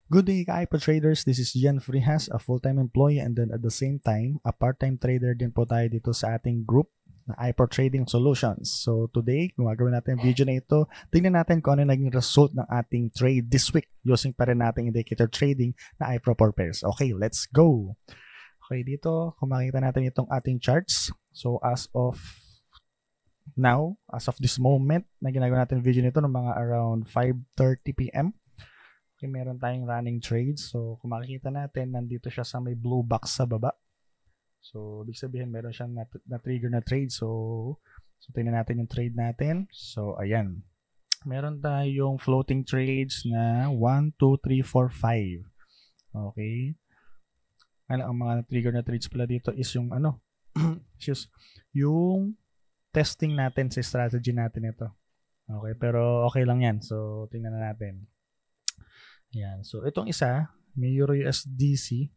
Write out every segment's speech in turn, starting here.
Good day, ka-IPO traders. This is Jan Frihas, a full-time employee and then at the same time, a part-time trader din po tayo dito sa ating group na IPO Trading Solutions. So today, gumagawin natin yung video na ito. Tingnan natin kung ano naging result ng ating trade this week using pa rin nating indicator trading na IPO pairs. Okay, let's go! Okay, dito, kung makikita natin itong ating charts. So as of now, as of this moment, na ginagawa natin video nito ng mga around 5:30 p.m. Okay, meron tayong running trades. So, kung makikita natin, nandito siya sa may blue box sa baba. So, ibig sabihin, meron siyang na-trigger na trade. So, tingnan natin yung trade natin. So, ayan. Meron tayong floating trades na 1, 2, 3, 4, 5. Okay. Ang mga na-trigger na trades pala dito is yung yung testing natin sa strategy natin ito. Okay, pero okay lang yan. So, tingnan na natin. Yan. So, itong isa, may Euro USDC.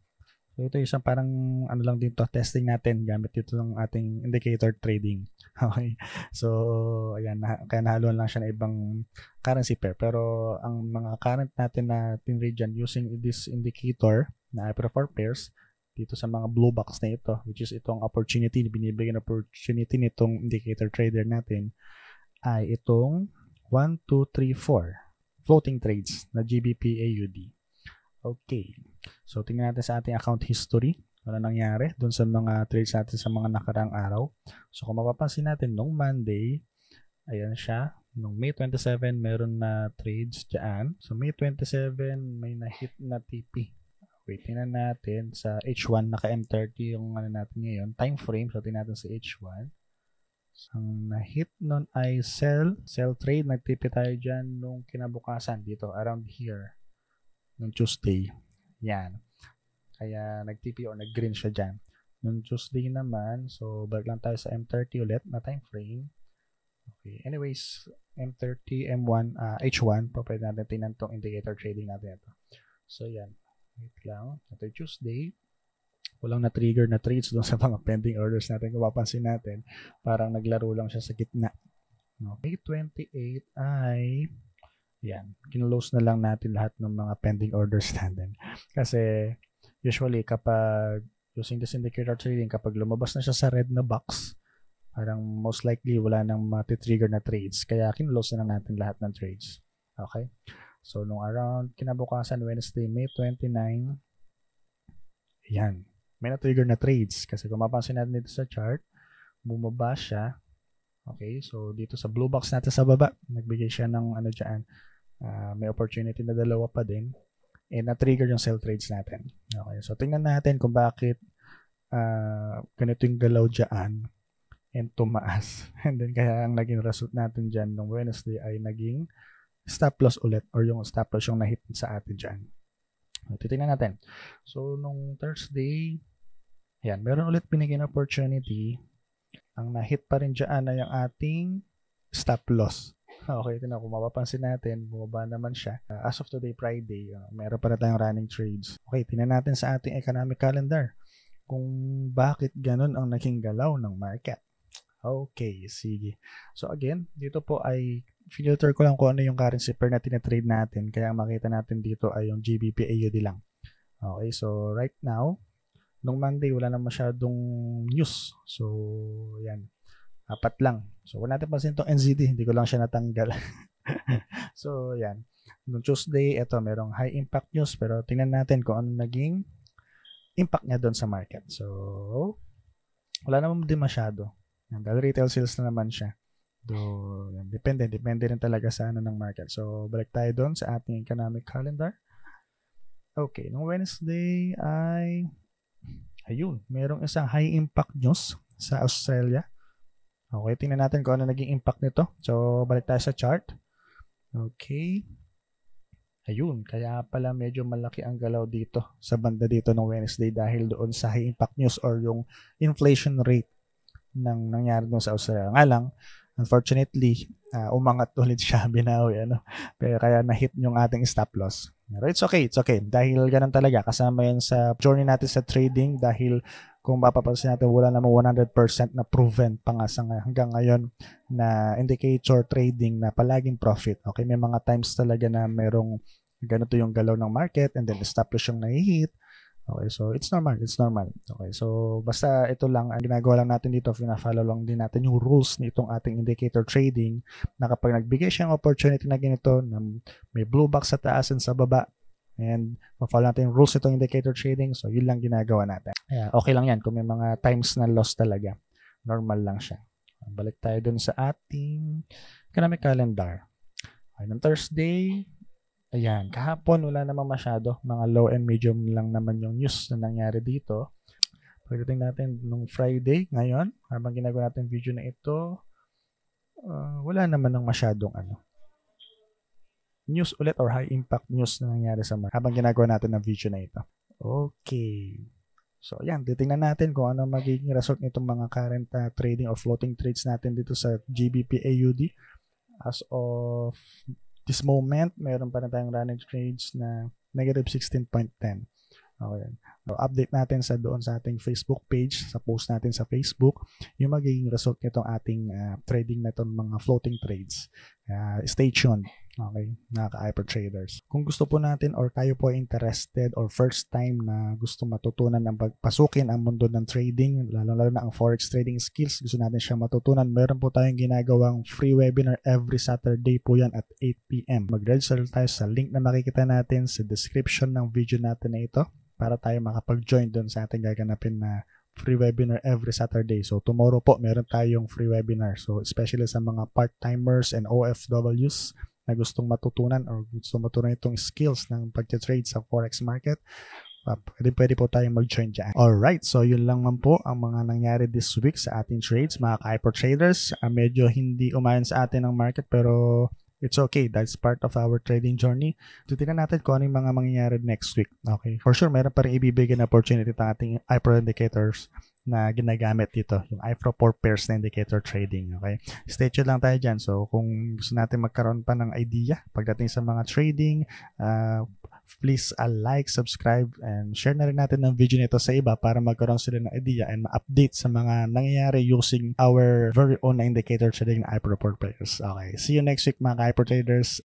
So, ito isang parang lang dito, testing natin gamit dito ng ating indicator trading. Okay. So, ayan, kaya nahaluan lang siya ng ibang currency pair. Pero, ang mga current natin na tinrade dyan using this indicator na IPO pairs, dito sa mga blue box na ito, which is itong opportunity, binibigyan opportunity nitong indicator trader natin, ay itong 1, 2, 3, 4. Floating trades na GBP AUD. Okay. So, tingnan natin sa ating account history. Ano nangyari doon sa mga trades natin sa mga nakaraang araw. So, kung mapapansin natin, nung Monday, ayan siya. Nung May 27, meron na trades dyan. So, May 27, may na-hit na TP. Wait, tingnan natin sa H1, naka-M30 yung natin ngayon. Time frame. So, tingnan natin sa H1. Ang na-hit nun ay sell trade. Nag-TP tayo dyan nung kinabukasan dito, around here, nung Tuesday. Yan. Kaya nag-TP or nag-green siya dyan. Nung Tuesday naman, so balik lang tayo sa M30 ulit na time frame. Okay. Anyways, M30, M1, H1, pa pwede natin tingnan itong indicator trading natin ito. So yan. Wait lang. Ito Tuesday. Walang na-trigger na trades doon sa mga pending orders natin. Kung mapansin natin, parang naglaro lang siya sa gitna. Okay, 28 ay yan, kinlose na lang natin lahat ng mga pending orders natin. Kasi usually kapag using this indicator trading, kapag lumabas na siya sa red na box, parang most likely wala nang mati-trigger na trades. Kaya kinlose na lang natin lahat ng trades. Okay? So, nung around kinabukasan, Wednesday, May 29, yan. May na-trigger na trades. Kasi kung mapansin natin dito sa chart, bumaba siya. Okay, so dito sa blue box natin sa baba, nagbigay siya ng dyan. May opportunity na dalawa pa din. And na-trigger yung sell trades natin. Okay, so tingnan natin kung bakit ganito yung galaw dyan and tumaas. And then kaya ang naging result natin dyan nung Wednesday ay naging stop loss ulit or yung stop loss yung na-hit sa atin dyan. Titingnan natin. So, nung Thursday, yan, meron ulit binigyan opportunity. Ang na-hit pa rin dyan ay yung ating stop loss. Okay, ito na. Kung mapapansin natin, bumaba naman siya. As of today, Friday, meron pa na tayong running trades. Okay, tingnan natin sa ating economic calendar kung bakit ganun ang naging galaw ng market. Okay, sige. So again, dito po ay filter ko lang kung ano yung currency pair na tinatrade natin. Kaya makita natin dito ay yung GBP AUD lang. Okay, so right now, nung Monday, wala na masyadong news. So, yan. 4 lang. So, kung natin pansin itong NZD, hindi ko lang siya natanggal. So, yan. Nung Tuesday, ito, merong high impact news. Pero, tingnan natin kung ano naging impact niya doon sa market. So, wala naman din masyado. Dahil retail sales na naman siya. Depende rin talaga sa ng market. So, balik tayo doon sa ating economic calendar. Okay, nung Wednesday ay ayun, merong isang high impact news sa Australia. Okay, tingnan natin kung ano naging impact nito. So, balik tayo sa chart. Okay. Ayun, kaya pala medyo malaki ang galaw dito sa banda dito ng Wednesday dahil doon sa high impact news or yung inflation rate ng nangyari doon sa Australia. Nga lang, unfortunately, umangat ulit siya, binawi. Pero kaya na-hit yung ating stop loss. Pero it's okay. Dahil ganun talaga, kasama yan sa journey natin sa trading dahil kung mapapansin natin, wala namang 100% na proven pa nga hanggang ngayon na indicator trading na palaging profit. Okay, may mga times talaga na merong ganito yung galaw ng market and then stop loss yung nahihit. Okay, so it's normal. Okay, so basta ito lang, ang ginagawa lang natin dito, fina-follow lang din natin yung rules nitong ating indicator trading na kapag nagbigay siyang opportunity na ganito, na may blue box sa taas and sa baba, and ma-follow natin yung rules nitong indicator trading, so yun lang ginagawa natin. Okay lang yan kung may mga times na loss talaga. Normal lang siya. Balik tayo dun sa ating economic calendar. Okay, ng Thursday, ayan, kahapon wala namang masyado. Mga low and medium lang naman yung news na nangyari dito. Pagdating natin nung Friday, ngayon, habang ginagawa natin video na ito, wala naman ng masyadong news ulit or high impact news na nangyari sa market habang ginagawa natin ng video na ito. Okay. So, ayan, titingnan natin kung ano magiging result nitong mga current trading or floating trades natin dito sa GBP AUD. As of this moment, meron pa na tayong running trades na negative 16.10. Okay. So, update natin doon sa ating Facebook page, sa post natin sa Facebook, yung magiging result nitong ating trading na itong mga floating trades. Stay tuned. Okay, mga ka-hyper traders. Kung gusto po natin or tayo po interested or first time na gusto matutunan ang pagpasukin ang mundo ng trading, lalo na ang forex trading skills, gusto natin siya matutunan, meron po tayong ginagawang free webinar every Saturday po yan at 8 p.m. Mag-register tayo sa link na makikita natin sa description ng video natin na ito para tayo makapag-join doon sa ating gaganapin na free webinar every Saturday. So tomorrow po meron tayong free webinar. So especially sa mga part-timers and OFWs na gustong matutunan or gustong matutunan itong skills ng pag-trade sa forex market, pwede po tayong mag-join dyan. Alright, so yun lang man po ang mga nangyari this week sa ating trades, mga ka-hyper traders. Medyo hindi umayon sa atin ang market pero it's okay. That's part of our trading journey. Titignan natin kung ano yung mga mangyayari next week. Okay. For sure, meron pa rin ibibigay na opportunity ng ating iPro indicators na ginagamit dito. Yung iPro 4 pairs na indicator trading. Okay. Stay tuned lang tayo dyan. So, kung gusto natin magkaroon pa ng idea pagdating sa mga trading, please like, subscribe, and share na rin natin ng video nito sa iba para magkaroon sila ng idea and ma-update sa mga nangyayari using our very own indicator trading na iPro 4 pairs. Okay. See you next week mga ka-hyper traders.